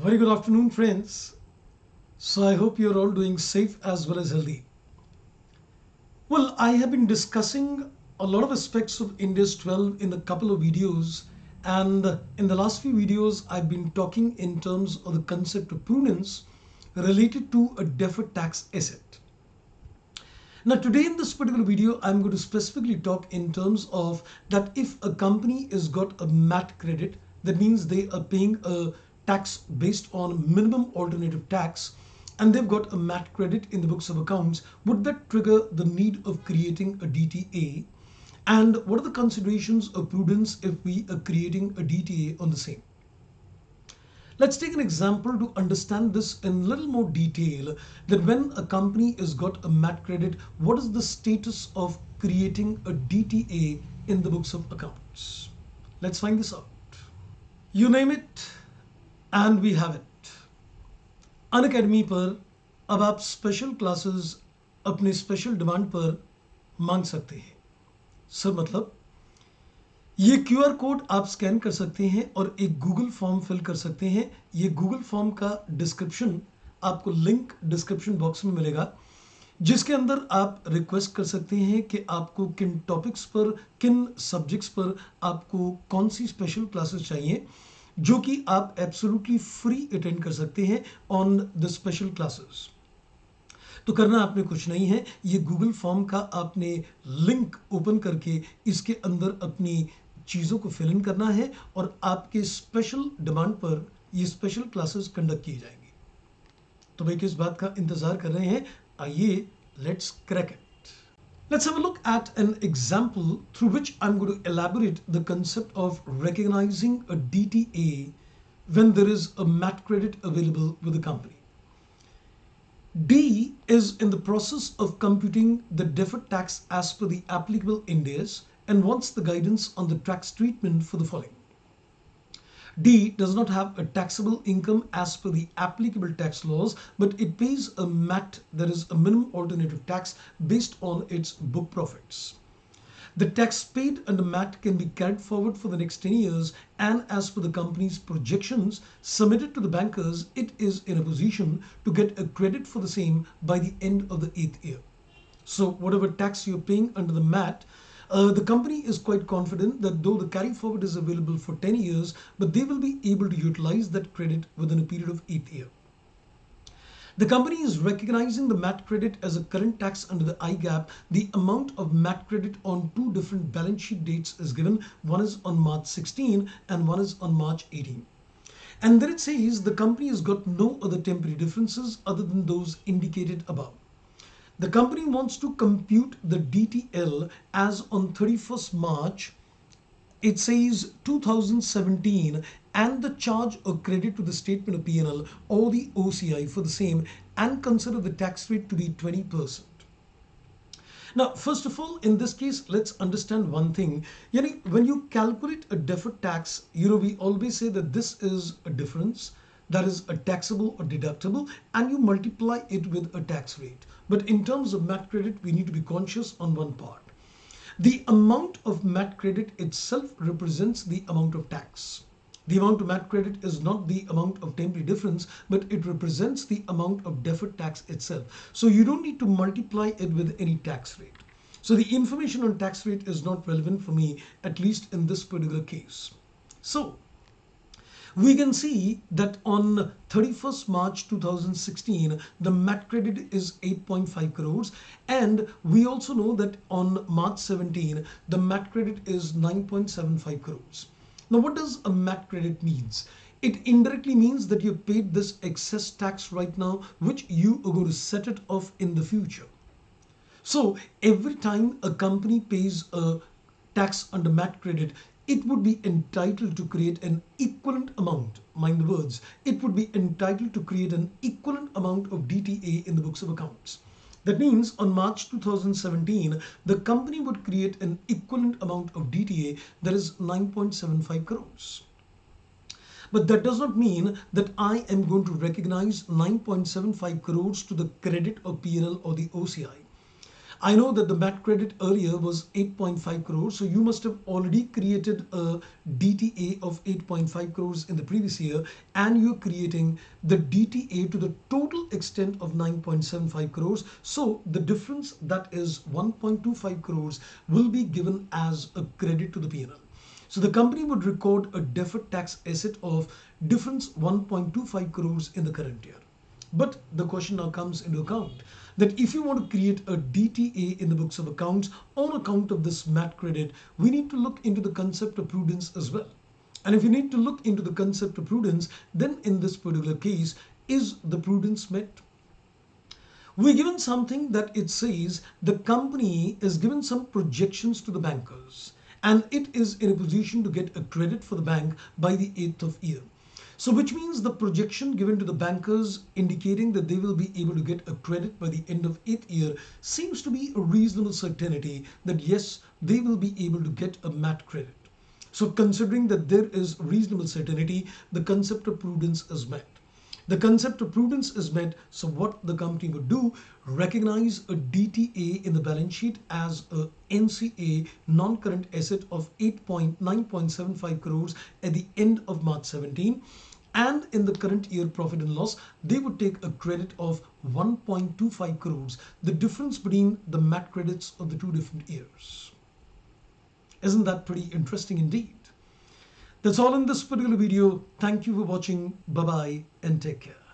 Very good afternoon, friends. So I hope you're all doing safe as well as healthy. Well, I have been discussing a lot of aspects of India's 12 in a couple of videos, and in the last few videos I've been talking in terms of the concept of prudence related to a deferred tax asset. Now today in this particular video I'm going to specifically talk in terms of that if a company has got a MAT credit, that means they are paying a tax based on minimum alternative tax, and they've got a MAT credit in the books of accounts, would that trigger the need of creating a DTA? And what are the considerations of prudence if we are creating a DTA on the same? Let's take an example to understand this in a little more detail, that when a company has got a MAT credit, what is the status of creating a DTA in the books of accounts? Let's find this out. You name it and we have it. Unacademy पर अब आप special classes अपने special demand पर मांग सकते हैं। Sir मतलब ये क्यूआर कोड आप स्कैन कर सकते हैं और एक गूगल फॉर्म फिल कर सकते हैं। ये गूगल फॉर्म का डिस्क्रिप्शन आपको लिंक डिस्क्रिप्शन बॉक्स में मिलेगा, जिसके अंदर आप रिक्वेस्ट कर सकते हैं कि आपको किन टॉपिक्स पर, किन सब्जेक्ट्स पर आपको कौन सी स्पेशल क्लासेस चाहिए, जो कि आप एब्सोल्युटली फ्री अटेंड कर सकते हैं ऑन द स्पेशल क्लासेस। तो करना आपने कुछ नहीं है, ये गूगल फॉर्म का आपने लिंक ओपन करके इसके अंदर अपनी चीज़ों को फिल इन करना है और आपके स्पेशल डिमांड पर ये स्पेशल क्लासेस कंडक्ट की जाएंगी। तो भाई किस बात का इंतज़ार कर रहे हैं, आइए let's crack it. Let's have a look at an example through which I'm going to elaborate the concept of recognizing a DTA when there is a MAT credit available with the company. D is in the process of computing the deferred tax as per the applicable Ind AS and wants the guidance on the tax treatment for the following. D does not have a taxable income as per the applicable tax laws, but it pays a MAT, that is a minimum alternative tax, based on its book profits. The tax paid under MAT can be carried forward for the next 10 years, and as per the company's projections submitted to the bankers, it is in a position to get a credit for the same by the end of the 8th year. So whatever tax you're paying under the MAT, the company is quite confident that though the carry forward is available for 10 years, but they will be able to utilize that credit within a period of 8th year. The company is recognizing the MAT credit as a current tax under the IGAP. The amount of MAT credit on two different balance sheet dates is given. One is on March 16 and one is on March 18. And then it says the company has got no other temporary differences other than those indicated above. The company wants to compute the DTL as on 31st March, it says 2017, and the charge or credit to the statement of P&L or the OCI for the same, and consider the tax rate to be 20%. Now, first of all, in this case, let's understand one thing. When you calculate a deferred tax, we always say that this is a difference that is a taxable or deductible, and you multiply it with a tax rate. But in terms of MAT credit, we need to be conscious on one part. The amount of MAT credit itself represents the amount of tax. The amount of MAT credit is not the amount of temporary difference, but it represents the amount of deferred tax itself. So you don't need to multiply it with any tax rate. So the information on tax rate is not relevant for me, at least in this particular case. So we can see that on 31st March 2016, the MAT credit is 8.5 crores. And we also know that on March 17, the MAT credit is 9.75 crores. Now, what does a MAT credit means? It indirectly means that you paid this excess tax right now, which you are going to set it off in the future. So every time a company pays a tax under MAT credit, it would be entitled to create an equivalent amount, mind the words, it would be entitled to create an equivalent amount of DTA in the books of accounts. That means on March 2017, the company would create an equivalent amount of DTA, that is 9.75 crores. But that does not mean that I am going to recognize 9.75 crores to the credit of P&L or the OCI. I know that the MAT credit earlier was 8.5 crores, so you must have already created a DTA of 8.5 crores in the previous year, and you're creating the DTA to the total extent of 9.75 crores. So the difference, that is 1.25 crores, will be given as a credit to the P&L. So the company would record a deferred tax asset of difference 1.25 crores in the current year. But the question now comes into account that if you want to create a DTA in the books of accounts on account of this MAT credit, we need to look into the concept of prudence as well. And if you need to look into the concept of prudence, then in this particular case, is the prudence met? We're given something that it says the company is given some projections to the bankers, and it is in a position to get a credit for the bank by the 8th of year. So which means the projection given to the bankers indicating that they will be able to get a credit by the end of 8th year seems to be a reasonable certainty that yes, they will be able to get a MAT credit. So considering that there is reasonable certainty, the concept of prudence is met. The concept of prudence is met, so what the company would do, recognize a DTA in the balance sheet as a NCA, non-current asset of 9.75 crores at the end of March 17, and in the current year profit and loss, they would take a credit of 1.25 crores, the difference between the MAT credits of the two different years. Isn't that pretty interesting indeed? That's all in this particular video. Thank you for watching. Bye-bye and take care.